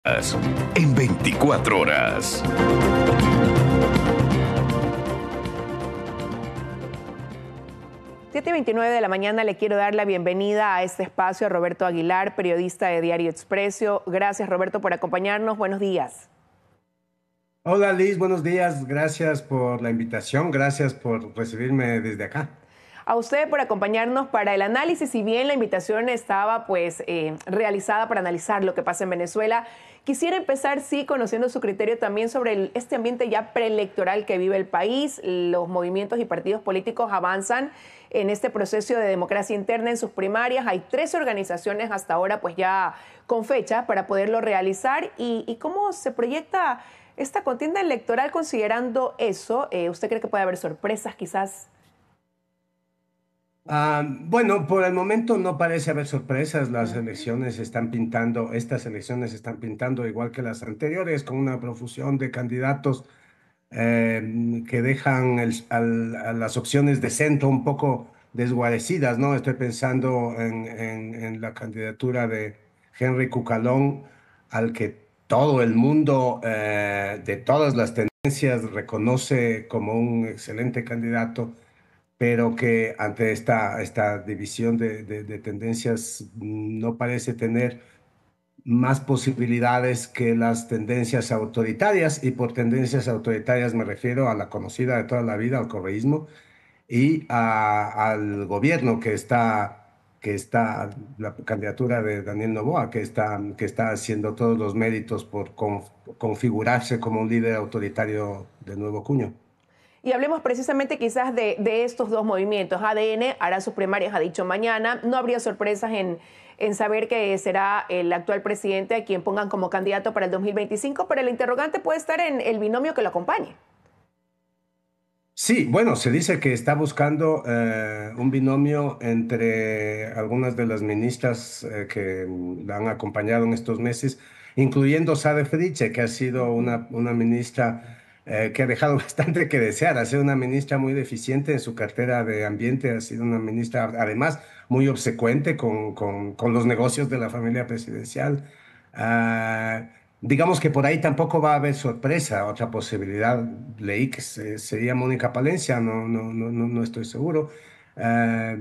En 24 horas. 7:29 de la mañana le quiero dar la bienvenida a este espacio a Roberto Aguilar, periodista de Diario Expreso. Gracias, Roberto, por acompañarnos. Buenos días. Hola Liz, buenos días. Gracias por la invitación. Gracias por recibirme desde acá. A usted por acompañarnos para el análisis. Si bien la invitación estaba realizada para analizar lo que pasa en Venezuela, quisiera empezar conociendo su criterio también sobre este ambiente ya preelectoral que vive el país. Los movimientos y partidos políticos avanzan en este proceso de democracia interna en sus primarias. Hay 13 organizaciones hasta ahora ya con fecha para poderlo realizar. ¿Y cómo se proyecta esta contienda electoral considerando eso? ¿Usted cree que puede haber sorpresas quizás? Bueno, por el momento no parece haber sorpresas. Las elecciones están pintando, estas elecciones están pintando igual que las anteriores, con una profusión de candidatos que dejan a las opciones de centro un poco desguarecidas, ¿no? Estoy pensando en la candidatura de Henry Cucalón, al que todo el mundo de todas las tendencias reconoce como un excelente candidato, pero que ante esta división de tendencias no parece tener más posibilidades que las tendencias autoritarias, y por tendencias autoritarias me refiero a la conocida de toda la vida, al correísmo, y al gobierno que está, la candidatura de Daniel Noboa, que está haciendo todos los méritos por configurarse como un líder autoritario de nuevo cuño. Y hablemos precisamente quizás de estos dos movimientos. ADN hará sus primarias, ha dicho mañana. No habría sorpresas en saber que será el actual presidente a quien pongan como candidato para el 2025, pero el interrogante puede estar en el binomio que lo acompañe. Sí, bueno, se dice que está buscando un binomio entre algunas de las ministras que la han acompañado en estos meses, incluyendo Sade Fritzsche, que ha sido una ministra que ha dejado bastante que desear. Ha sido una ministra muy deficiente en su cartera de ambiente, ha sido una ministra además muy obsecuente con los negocios de la familia presidencial. Ah, Digamos que por ahí tampoco va a haber sorpresa. Otra posibilidad, leí que sería Mónica Palencia, no estoy seguro. Eh,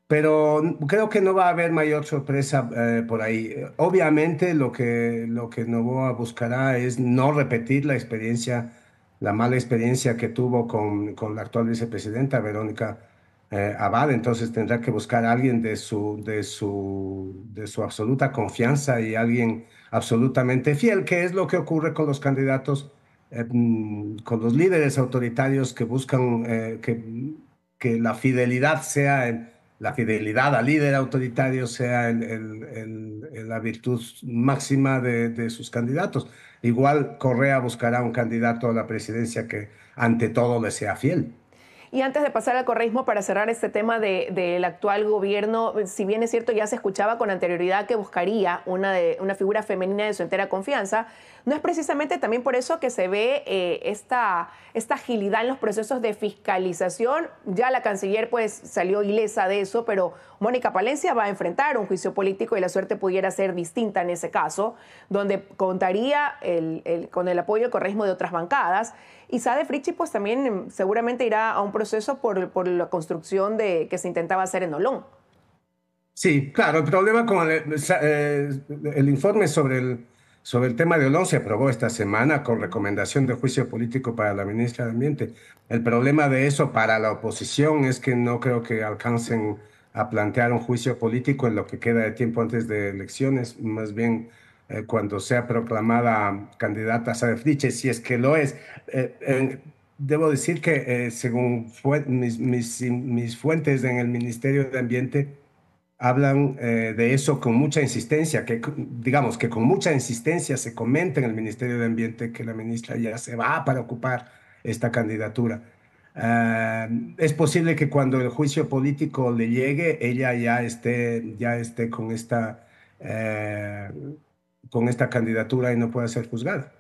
pero creo que no va a haber mayor sorpresa por ahí. Obviamente lo que Noboa buscará es no repetir la mala experiencia que tuvo con la actual vicepresidenta, Verónica Abad. Entonces tendrá que buscar a alguien de su absoluta confianza, y alguien absolutamente fiel, que es lo que ocurre con los candidatos, con los líderes autoritarios que buscan que la fidelidad al líder autoritario sea la virtud máxima de sus candidatos. Igual Correa buscará un candidato a la presidencia que ante todo le sea fiel. Y antes de pasar al correísmo, para cerrar este tema del actual gobierno, si bien es cierto, ya se escuchaba con anterioridad que buscaría una figura femenina de su entera confianza, no es precisamente también por eso que se ve esta agilidad en los procesos de fiscalización. Ya la canciller salió ilesa de eso, pero Mónica Palencia va a enfrentar un juicio político y la suerte pudiera ser distinta en ese caso, donde contaría con el apoyo del correísmo de otras bancadas. Y Sade Fritzsche también seguramente irá a un proceso por la construcción que se intentaba hacer en Olón. Sí, claro, el problema con el informe sobre el tema de Olón se aprobó esta semana con recomendación de juicio político para la ministra de Ambiente. El problema de eso para la oposición es que no creo que alcancen a plantear un juicio político en lo que queda de tiempo antes de elecciones. Más bien cuando sea proclamada candidata Sade Fritzsche, si es que lo es. Debo decir que según mis fuentes en el Ministerio de Ambiente, hablan de eso con mucha insistencia, que digamos que con mucha insistencia se comenta en el Ministerio de Ambiente que la ministra ya se va para ocupar esta candidatura. Es posible que cuando el juicio político le llegue, ella ya esté eh, con esta candidatura y no pueda ser juzgada.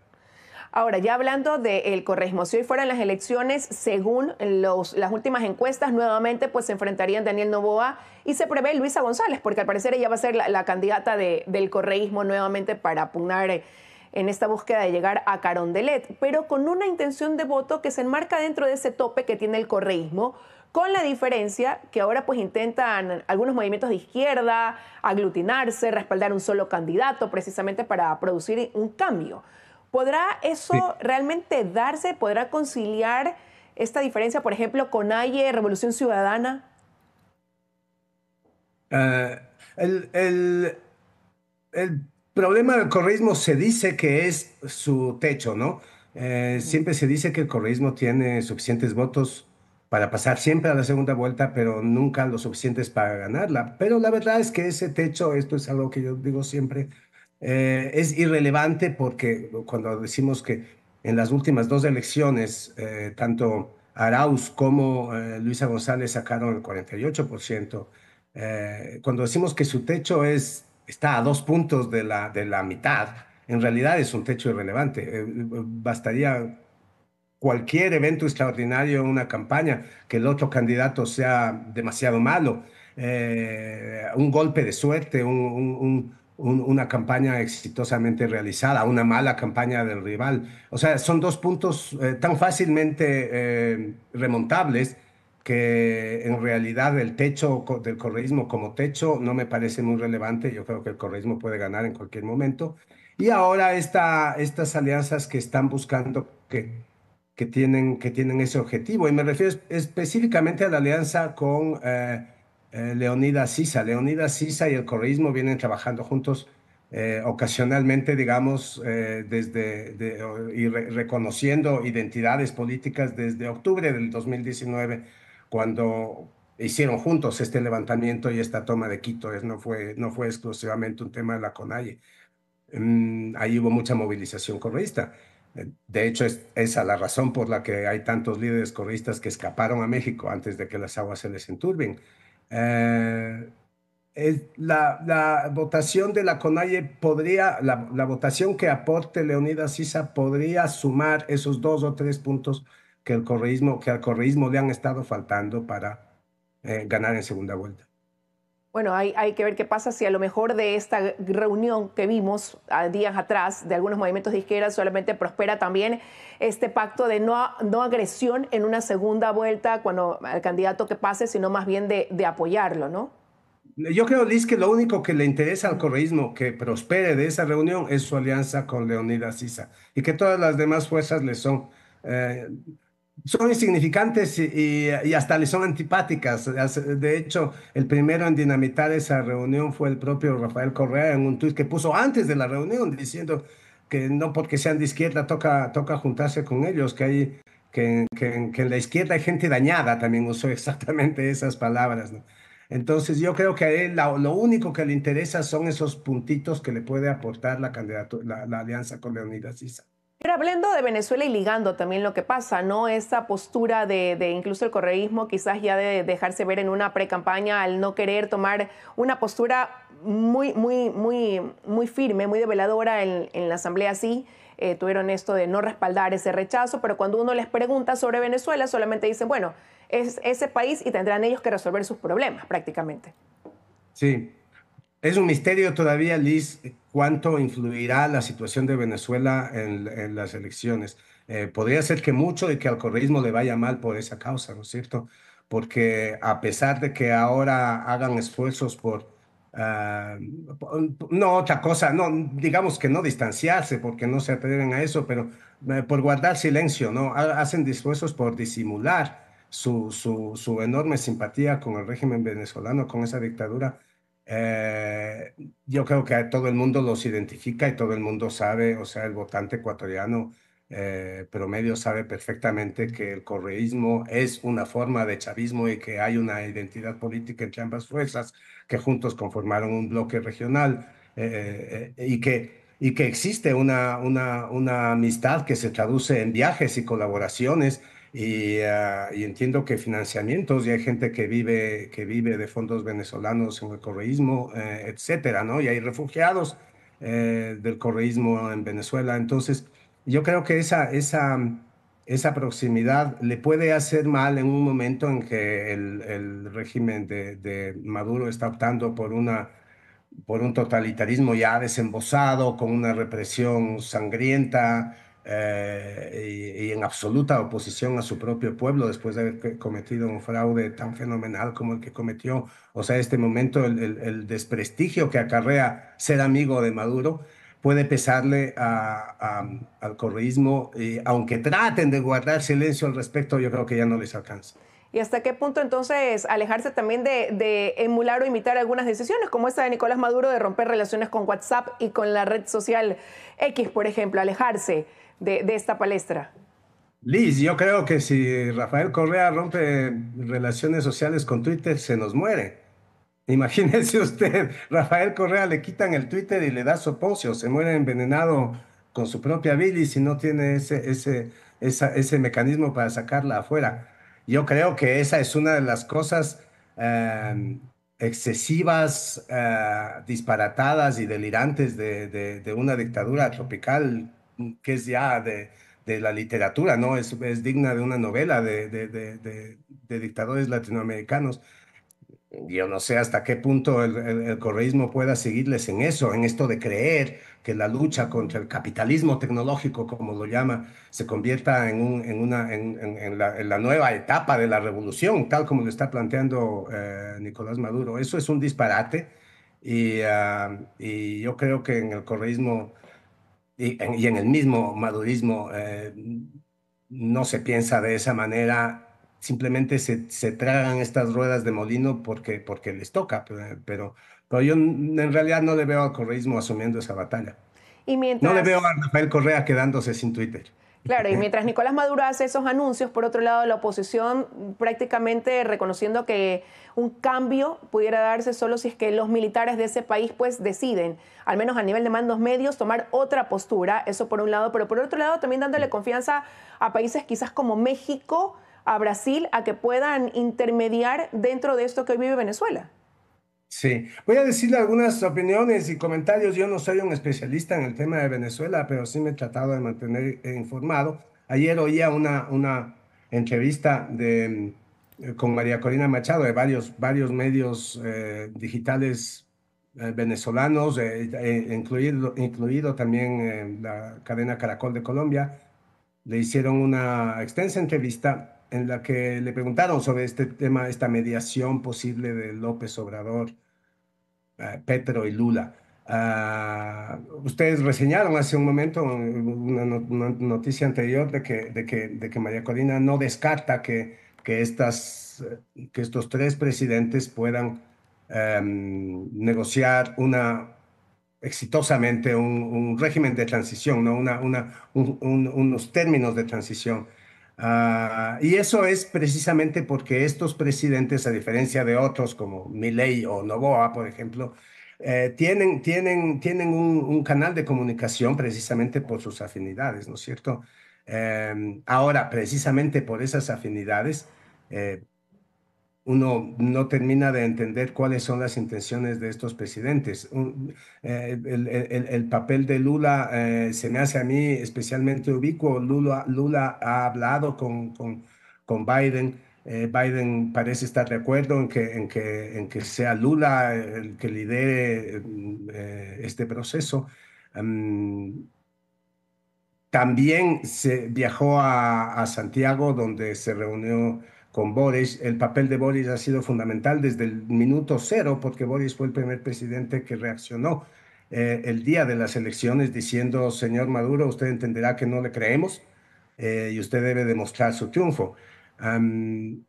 Ahora, ya hablando del correísmo, si hoy fueran las elecciones, según las últimas encuestas, nuevamente se enfrentarían Daniel Noboa y se prevé Luisa González, porque al parecer ella va a ser la candidata del correísmo nuevamente para pugnar en esta búsqueda de llegar a Carondelet, pero con una intención de voto que se enmarca dentro de ese tope que tiene el correísmo, con la diferencia que ahora pues intentan algunos movimientos de izquierda aglutinarse, respaldar un solo candidato precisamente para producir un cambio. ¿Podrá eso Sí. realmente darse? ¿Podrá conciliar esta diferencia, por ejemplo, con AYE, Revolución Ciudadana? Ah, el, el- el problema del correísmo se dice que es su techo, ¿no? Ujú. Siempre se dice que el correísmo tiene suficientes votos para pasar siempre a la segunda vuelta, pero nunca lo suficientes para ganarla. Pero la verdad es que ese techo, esto es algo que yo digo siempre, es irrelevante porque cuando decimos que en las últimas dos elecciones, tanto Arauz como Luisa González sacaron el 48%. Cuando decimos que su techo está a 2 puntos de la mitad, en realidad es un techo irrelevante. Bastaría cualquier evento extraordinario en una campaña, que el otro candidato sea demasiado malo, un golpe de suerte, una campaña exitosamente realizada, una mala campaña del rival. O sea, son 2 puntos tan fácilmente remontables que en realidad el techo del correísmo como techo no me parece muy relevante. Yo creo que el correísmo puede ganar en cualquier momento. Y ahora estas alianzas que están buscando que tienen ese objetivo. Y me refiero específicamente a la alianza con Leonidas Sisa. Leonidas Sisa y el correísmo vienen trabajando juntos ocasionalmente, digamos, reconociendo identidades políticas desde octubre del 2019, cuando hicieron juntos este levantamiento y esta toma de Quito. No fue exclusivamente un tema de la CONAIE. Ahí hubo mucha movilización correísta. De hecho, es esa la razón por la que hay tantos líderes correístas que escaparon a México antes de que las aguas se les enturben. Eh, la votación de la CONAIE la votación que aporte Leonidas Sisa podría sumar esos 2 o 3 puntos que al correísmo le han estado faltando para ganar en segunda vuelta. Bueno, hay que ver qué pasa si a lo mejor de esta reunión que vimos días atrás de algunos movimientos de izquierda solamente prospera también este pacto de no agresión en una segunda vuelta cuando al candidato que pase, sino más bien de apoyarlo, ¿no? Yo creo, Liz, que lo único que le interesa al correísmo que prospere de esa reunión es su alianza con Leonidas Sisa y que todas las demás fuerzas eh, son insignificantes y hasta le son antipáticas. De hecho, el primero en dinamitar esa reunión fue el propio Rafael Correa en un tuit que puso antes de la reunión diciendo que no porque sean de izquierda toca juntarse con ellos, que en la izquierda hay gente dañada, también usó exactamente esas palabras, ¿no? Entonces yo creo que a él lo único que le interesa son esos puntitos que le puede aportar la candidatura, la alianza con Leonidas Sisa. Pero hablando de Venezuela y ligando también lo que pasa, ¿no? Esa postura de incluso el correísmo quizás ya de dejarse ver en una pre-campaña al no querer tomar una postura muy firme, muy develadora en la asamblea, sí. Tuvieron esto de no respaldar ese rechazo, pero cuando uno les pregunta sobre Venezuela solamente dicen, bueno, es ese país y tendrán ellos que resolver sus problemas prácticamente. Sí, es un misterio todavía, Liz, cuánto influirá la situación de Venezuela en las elecciones. Podría ser que mucho y que al correísmo le vaya mal por esa causa, ¿no es cierto? Porque a pesar de que ahora hagan esfuerzos ah, no otra cosa, no, digamos que no distanciarse, porque no se atreven a eso, pero por guardar silencio, ¿no? Hacen esfuerzos por disimular su enorme simpatía con el régimen venezolano, con esa dictadura. eh, yo creo que todo el mundo los identifica y todo el mundo sabe, o sea, el votante ecuatoriano promedio sabe perfectamente que el correísmo es una forma de chavismo y que hay una identidad política entre ambas fuerzas que juntos conformaron un bloque regional y que existe una amistad que se traduce en viajes y colaboraciones y entiendo que financiamientos, y hay gente que vive de fondos venezolanos en el correísmo, etcétera, ¿no? Y hay refugiados del correísmo en Venezuela. Entonces, yo creo que esa proximidad le puede hacer mal en un momento en que el régimen de Maduro está optando por un totalitarismo ya desembosado, con una represión sangrienta y en absoluta oposición a su propio pueblo después de haber cometido un fraude tan fenomenal como el que cometió. O sea, este momento, el desprestigio que acarrea ser amigo de Maduro puede pesarle al correísmo y aunque traten de guardar silencio al respecto, yo creo que ya no les alcanza. ¿Y hasta qué punto entonces alejarse también de emular o imitar algunas decisiones, como esa de Nicolás Maduro de romper relaciones con WhatsApp y con la red social X, por ejemplo, alejarse de esta palestra? Liz, yo creo que si Rafael Correa rompe relaciones sociales con Twitter, se nos muere. Imagínese usted, Rafael Correa le quitan el Twitter y le da soponcio, se muere envenenado con su propia bilis y no tiene ese mecanismo para sacarla afuera. Yo creo que esa es una de las cosas excesivas, disparatadas y delirantes de una dictadura tropical que es ya de la literatura, ¿no? Es digna de una novela de dictadores latinoamericanos. Yo no sé hasta qué punto el correísmo pueda seguirles en eso, en esto de creer que la lucha contra el capitalismo tecnológico, como lo llama, se convierta en la nueva etapa de la revolución, tal como lo está planteando Nicolás Maduro. Eso es un disparate y yo creo que en el correísmo y en el mismo madurismo no se piensa de esa manera, simplemente se tragan estas ruedas de molino porque les toca, pero yo en realidad no le veo al correísmo asumiendo esa batalla. Y No le veo mientras a Rafael Correa quedándose sin Twitter. Claro, y mientras Nicolás Maduro hace esos anuncios, por otro lado, la oposición prácticamente reconociendo que un cambio pudiera darse solo si es que los militares de ese país pues deciden, al menos a nivel de mandos medios, tomar otra postura, eso por un lado, pero por otro lado también dándole confianza a países quizás como México, a Brasil, a que puedan intermediar dentro de esto que hoy vive Venezuela. Sí, voy a decirle algunas opiniones y comentarios. Yo no soy un especialista en el tema de Venezuela, pero sí me he tratado de mantener informado. Ayer oía una entrevista con María Corina Machado de varios medios digitales venezolanos, incluido también la cadena Caracol de Colombia. Le hicieron una extensa entrevista en la que le preguntaron sobre este tema, esta mediación posible de López Obrador, Petro y Lula. Ustedes reseñaron hace un momento una noticia anterior de que María Corina no descarta que estos tres presidentes puedan negociar exitosamente un régimen de transición, ¿no? Unos términos de transición. Y eso es precisamente porque estos presidentes, a diferencia de otros como Milei o Noboa, por ejemplo, tienen un canal de comunicación precisamente por sus afinidades, ¿no es cierto? Ahora, precisamente por esas afinidades, eh, uno no termina de entender cuáles son las intenciones de estos presidentes. El papel de Lula se me hace a mí especialmente ubicuo. Lula ha hablado con Biden. Biden parece estar de acuerdo en que sea Lula el que lidere este proceso. Am, También se viajó a Santiago, donde se reunió con Boris. El papel de Boris ha sido fundamental desde el minuto cero, porque Boris fue el primer presidente que reaccionó el día de las elecciones diciendo, señor Maduro, usted entenderá que no le creemos y usted debe demostrar su triunfo. Am,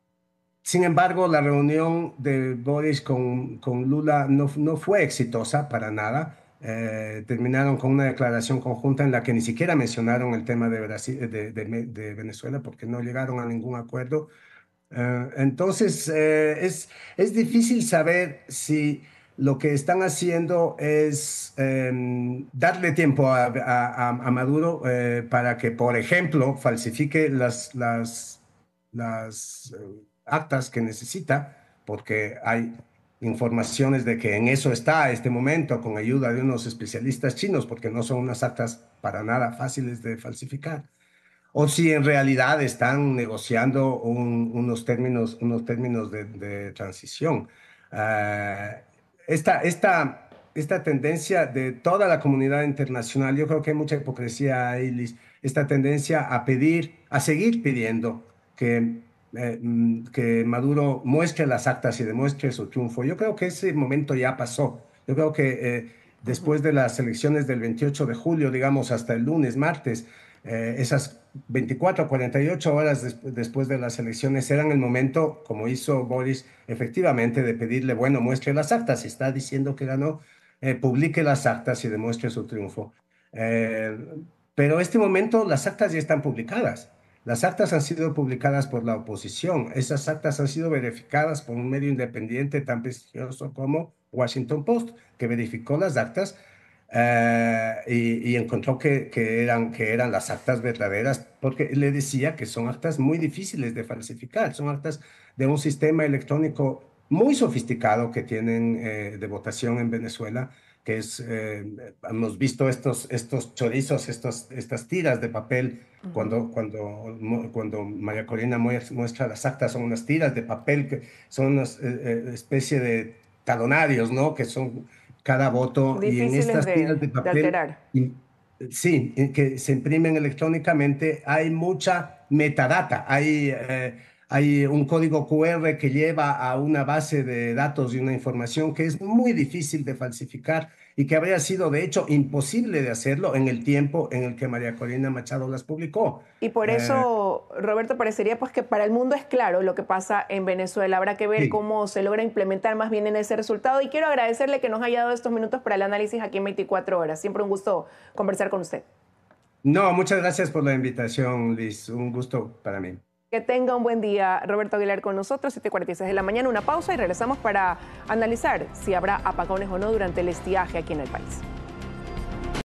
Sin embargo, la reunión de Boris con Lula no fue exitosa para nada. Terminaron con una declaración conjunta en la que ni siquiera mencionaron el tema de Brasil, de Venezuela, porque no llegaron a ningún acuerdo. Entonces, es difícil saber si lo que están haciendo es darle tiempo a Maduro para que, por ejemplo, falsifique las actas que necesita, porque hay informaciones de que en eso está a este momento, con ayuda de unos especialistas chinos, porque no son unas actas para nada fáciles de falsificar o si en realidad están negociando unos términos de transición. Ah, esta esta tendencia de toda la comunidad internacional, yo creo que hay mucha hipocresía ahí, Liz, esta tendencia a pedir, a seguir pidiendo que Maduro muestre las actas y demuestre su triunfo. Yo creo que ese momento ya pasó. Yo creo que después de las elecciones del 28 de julio, digamos, hasta el lunes, martes, esas 24, 48 horas después de las elecciones eran el momento, como hizo Boris, efectivamente, de pedirle, bueno, muestre las actas, si está diciendo que ganó, publique las actas y demuestre su triunfo. Eh, pero este momento las actas ya están publicadas. Las actas han sido publicadas por la oposición. Esas actas han sido verificadas por un medio independiente tan prestigioso como Washington Post, que verificó las actas y encontró que eran las actas verdaderas, porque le decía que son actas muy difíciles de falsificar, son actas de un sistema electrónico muy sofisticado que tienen de votación en Venezuela, que es, hemos visto estos chorizos, estas tiras de papel, cuando María Corina muestra las actas, son unas tiras de papel que son una especie de talonarios, ¿no? Que son cada voto, y en Difíciles estas tiras de de papel, alterar. sí, que se imprimen electrónicamente, hay mucha metadata, hay un código QR que lleva a una base de datos y una información que es muy difícil de falsificar y que habría sido, de hecho, imposible de hacerlo en el tiempo en el que María Corina Machado las publicó. Y por eso, Roberto, parecería pues que para el mundo es claro lo que pasa en Venezuela. Habrá que ver Sí. cómo se logra implementar más bien en ese resultado. Y quiero agradecerle que nos haya dado estos minutos para el análisis aquí en 24 horas. Siempre un gusto conversar con usted. No, muchas gracias por la invitación, Liz. Un gusto para mí. Que tenga un buen día. Roberto Aguilar con nosotros, 7:46 de la mañana. Una pausa y regresamos para analizar si habrá apagones o no durante el estiaje aquí en el país.